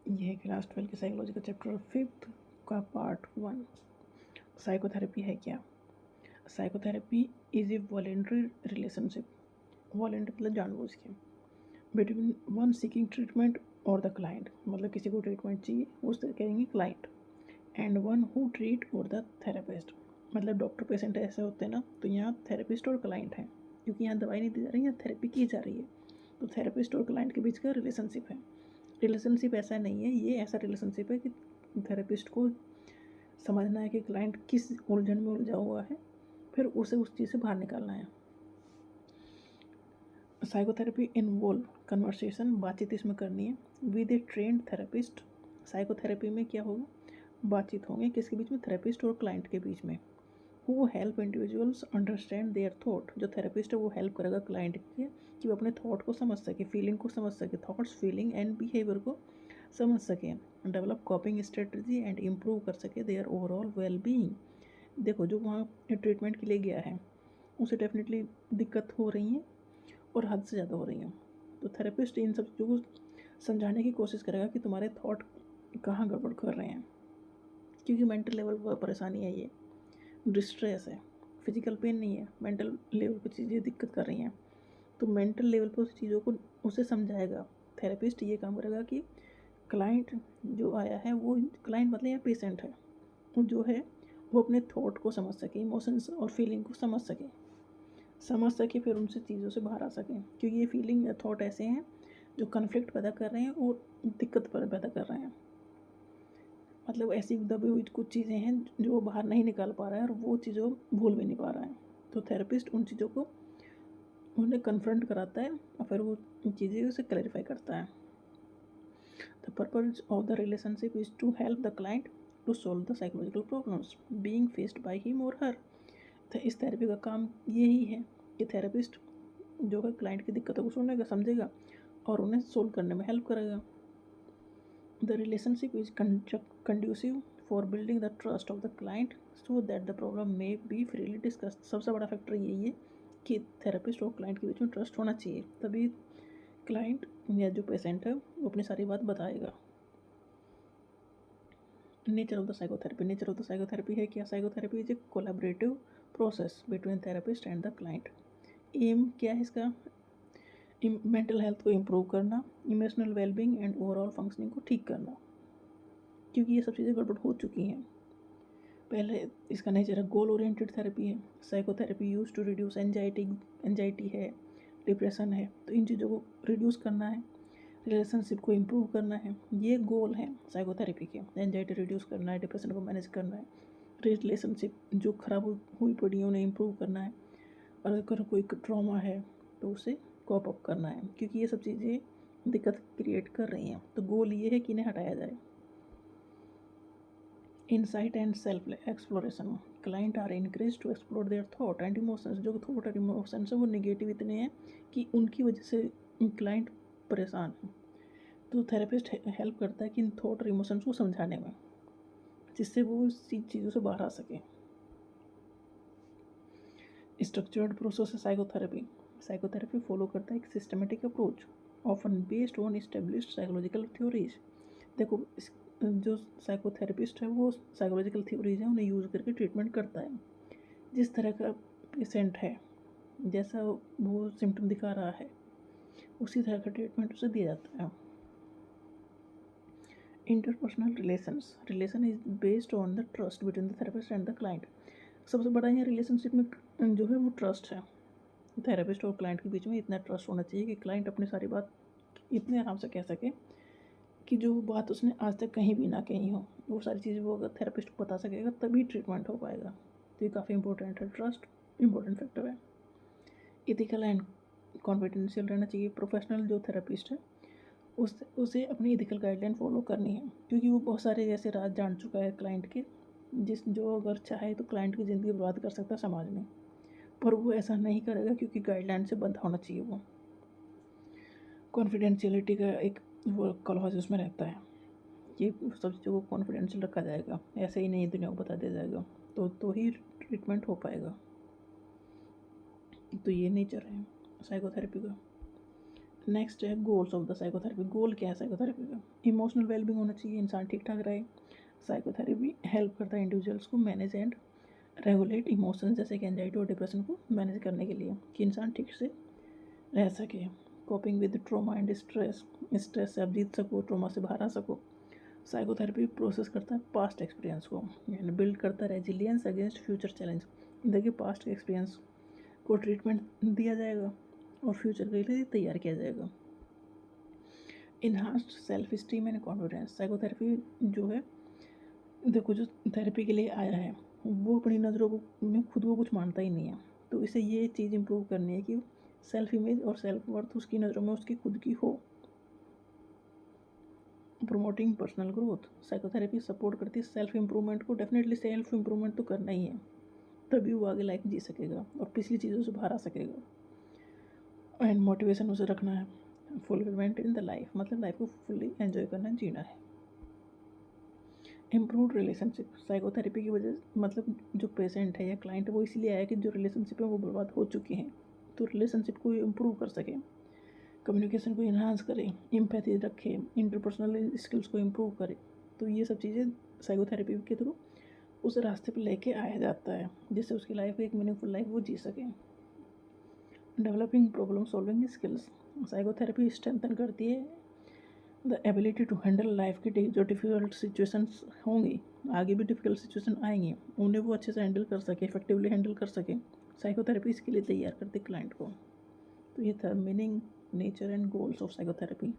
ये है क्लास 12 की साइकोलॉजी का चैप्टर 5 का पार्ट 1। साइकोथेरेपी है क्या? Psychotherapy is A voluntary relationship, voluntary मतलब जानबूझ के, बिटवीन वन सीकिंग ट्रीटमेंट और द क्लाइंट, मतलब किसी को ट्रीटमेंट चाहिए उस तरह कहेंगे client, and one who treat और द थेरेपिस्ट, मतलब डॉक्टर पेशेंट ऐसे होते हैं ना, तो यहाँ थेरेपिस्ट और क्लाइंट है, क्योंकि यहाँ दवाई नहीं दी जा रही, यहाँ थेरेपी की जा रही है, तो थेरेपिस्ट और क्लाइंट के बीच का रिलेशनशिप है। रिलेशनशिप ऐसा नहीं है, ये ऐसा रिलेशनशिप है कि थेरेपिस्ट को समझना है कि क्लाइंट किस उलझन में उलझा हुआ है, फिर उसे उस चीज़ से बाहर निकालना है। साइकोथेरेपी इन्वॉल्व कन्वर्सेशन, बातचीत इसमें करनी है with A trend therapist. Psychotherapy में क्या होगा, बातचीत होंगे किसके बीच में, थेरेपिस्ट और क्लाइंट के बीच में। वो help individuals understand their thought, जो थेरेपिस्ट है वो हेल्प करेगा क्लाइंट के कि वो अपने थॉट को समझ सके, फीलिंग को समझ सके, थॉट्स फीलिंग एंड बिहेवियर को समझ सकें, डेवलप कॉपिंग स्ट्रेटजी एंड इम्प्रूव कर सके देयर ओवरऑल वेल बीइंग। देखो जो वहाँ ट्रीटमेंट के लिए गया है उसे डेफिनेटली दिक्कत हो रही है और हद से ज़्यादा हो रही है, तो थेरेपिस्ट इन सब चीज़ों को समझाने की कोशिश करेगा कि तुम्हारे थॉट कहाँ गड़बड़ कर रहे हैं, क्योंकि मेंटल लेवल पर परेशानी है, ये डिस्ट्रेस है, फिजिकल पेन नहीं है, मेंटल लेवल पर चीज़ें दिक्कत कर रही हैं, तो मेंटल लेवल पर उस चीज़ों को उसे समझाएगा। थेरेपिस्ट ये काम करेगा कि क्लाइंट जो आया है, वो क्लाइंट मतलब यहाँ पेशेंट है, वो जो है वो अपने थॉट को समझ सके, इमोशंस और फीलिंग को समझ सके, फिर उनसे चीज़ों से बाहर आ सके, क्योंकि ये फीलिंग या थॉट ऐसे हैं जो कन्फ्लिक्ट पैदा कर रहे हैं और दिक्कत पैदा कर रहे हैं, मतलब ऐसी दबी हुई कुछ चीज़ें हैं जो वो बाहर नहीं निकाल पा रहा है और वो चीज़ों भूल भी नहीं पा रहा है, तो थेरेपिस्ट उन चीज़ों को उन्हें कन्फ्रंट कराता है और फिर वो चीज़ें उसे क्लैरिफाई करता है। The purpose of the relationship is to help the client to solve the psychological problems being faced by him और हर। तो इस थेरेपी का काम यही है कि थेरेपिस्ट जो है क्लाइंट की दिक्कतों को सुनेगा, समझेगा और उन्हें सोल्व करने में हेल्प करेगा। The relationship is conducive for building the trust of the client so that the problem may be freely discussed. सबसे बड़ा फैक्टर यही है कि थेरेपिस्ट और क्लाइंट के बीच में ट्रस्ट होना चाहिए, तभी क्लाइंट या जो पेशेंट है वो अपनी सारी बात बताएगा। Nature of the psychotherapy, nature of the psychotherapy है क्या, psychotherapy is a collaborative process between therapist and the client. Aim क्या है इसका, मेंटल हेल्थ को इम्प्रूव करना, emotional wellbeing and overall functioning को ठीक करना, क्योंकि ये सब चीज़ें गड़बड़ हो चुकी हैं। पहले इसका नेचर है गोल ओरिएंटेड थेरेपी है, psychotherapy use to reduce anxiety है, डिप्रेशन है, तो इन चीज़ों को रिड्यूस करना है, रिलेशनशिप को इम्प्रूव करना है, ये गोल है साइकोथेरेपी के। एंजाइटी रिड्यूस करना है, डिप्रेशन को मैनेज करना है, रिलेशनशिप जो खराब हुई पड़ी है उन्हें इम्प्रूव करना है, और अगर कोई ट्रॉमा है तो उसे कॉप अप करना है, क्योंकि ये सब चीज़ें दिक्कत क्रिएट कर रही हैं, तो गोल ये है कि इन्हें हटाया जाए। Insight and self exploration, client are encourage to explore their thought and emotions, जो थॉट और इमोशंस है वो नेगेटिव इतने हैं कि उनकी वजह से क्लाइंट परेशान है, तो थेरेपिस्ट हेल्प करता है कि इन थॉट और इमोशंस को समझाने में, जिससे वो उस चीज़ों से बाहर आ सके। स्ट्रक्चर्ड प्रोसेस है साइकोथेरेपी, साइकोथेरेपी फॉलो करता है एक systematic approach often based on established psychological theories. देखो जो साइकोथेरेपिस्ट है वो साइकोलॉजिकल थ्योरीज हैं उन्हें यूज़ करके ट्रीटमेंट करता है, जिस तरह का पेशेंट है, जैसा वो सिम्टम दिखा रहा है उसी तरह का ट्रीटमेंट उसे दिया जाता है। Interpersonal relation is based on the trust between the therapist and the client. सबसे बड़ा यहाँ रिलेशनशिप में जो है वो ट्रस्ट है, थेरेपिस्ट और क्लाइंट के बीच में इतना ट्रस्ट होना चाहिए कि क्लाइंट अपनी सारी बात इतने आराम से कह सके कि जो बात उसने आज तक कहीं भी ना कही हो, वो सारी चीज़ें वो अगर थेरेपिस्ट को बता सकेगा तभी ट्रीटमेंट हो पाएगा, तो ये काफ़ी इंपॉर्टेंट है, ट्रस्ट इंपॉर्टेंट फैक्टर है। इथिकल एंड कॉन्फिडेंशियल रहना चाहिए, प्रोफेशनल जो थेरेपिस्ट है उसे अपनी इथिकल गाइडलाइन फॉलो करनी है, क्योंकि वो बहुत सारे ऐसे राज जान चुका है क्लाइंट के, जो अगर चाहे तो क्लाइंट की ज़िंदगी बर्बाद कर सकता है समाज में, पर वो ऐसा नहीं करेगा क्योंकि गाइडलाइन से बंधा होना चाहिए। वो कॉन्फिडेंशियलिटी का एक वो क्लॉज उसमें रहता है कि सब चीज़ों को कॉन्फिडेंशियल रखा जाएगा, ऐसे ही नहीं दुनिया को बता दिया जाएगा, तो ही ट्रीटमेंट हो पाएगा। तो ये नेचर है साइकोथेरेपी का। नेक्स्ट है गोल्स ऑफ द साइकोथेरेपी। गोल क्या है साइकोथेरेपी का? इमोशनल वेलबींग होना चाहिए, इंसान ठीक ठाक रहे। साइकोथेरेपी हेल्प करता है इंडिविजुअल्स को मैनेज एंड रेगुलेट इमोशंस जैसे कि एंजाइटी और डिप्रेशन को मैनेज करने के लिए, कि इंसान ठीक से रह सके। Coping with trauma and stress, stress से आप जीत सको, ट्रॉमा से बाहर आ सको। साइकोथेरेपी प्रोसेस करता है पास्ट एक्सपीरियंस को, यानी बिल्ड करता है रेजिलियंस अगेंस्ट फ्यूचर चैलेंज। देखिए पास्ट एक्सपीरियंस को ट्रीटमेंट दिया जाएगा और फ्यूचर के लिए तैयार किया जाएगा। Enhanced self esteem and confidence. Psychotherapy जो है, देखो जो थेरेपी के लिए आया है वो अपनी नज़रों को में खुद को कुछ मानता ही नहीं है, तो इसे ये चीज़ इम्प्रूव करनी है कि सेल्फ इमेज और सेल्फ वर्थ उसकी नज़रों में उसकी खुद की हो। Promoting personal growth. Psychotherapy support करती है सेल्फ इम्प्रूवमेंट को। डेफिनेटली सेल्फ इम्प्रूवमेंट तो करना ही है, तभी वो आगे लाइफ जी सकेगा और पिछली चीज़ों से बाहर आ सकेगा। एंड मोटिवेशन उसे रखना है। फुलफिलमेंट इन द लाइफ, मतलब लाइफ को फुल्ली एंजॉय करना, जीना है। Improve relationship. साइकोथेरेपी की वजह मतलब जो पेशेंट है या क्लाइंट है वो इसीलिए आया कि जो रिलेशनशिप है वो बर्बाद हो चुकी हैं, तो रिलेशनशिप को इम्प्रूव कर सके, कम्युनिकेशन को इन्हांस करे, एम्पैथी रखे, इंटरपर्सनल स्किल्स को इम्प्रूव करे। तो ये सब चीज़ें साइकोथेरेपी के थ्रू उस रास्ते पर लेके आया जाता है, जिससे उसकी लाइफ एक मीनिंगफुल लाइफ वो जी सके। Developing problem solving skills. Psychotherapy strengthen करती है the ability to handle life की जो डिफ़िकल्ट सिचुएशंस होंगी, आगे भी डिफ़िकल्ट सिचुएशन आएंगी, उन्हें वो अच्छे से हैंडल कर सके, इफेक्टिवली हैंडल कर सके। साइकोथेरेपी इसके लिए तैयार करती क्लाइंट को। तो ये था meaning, nature and goals of psychotherapy.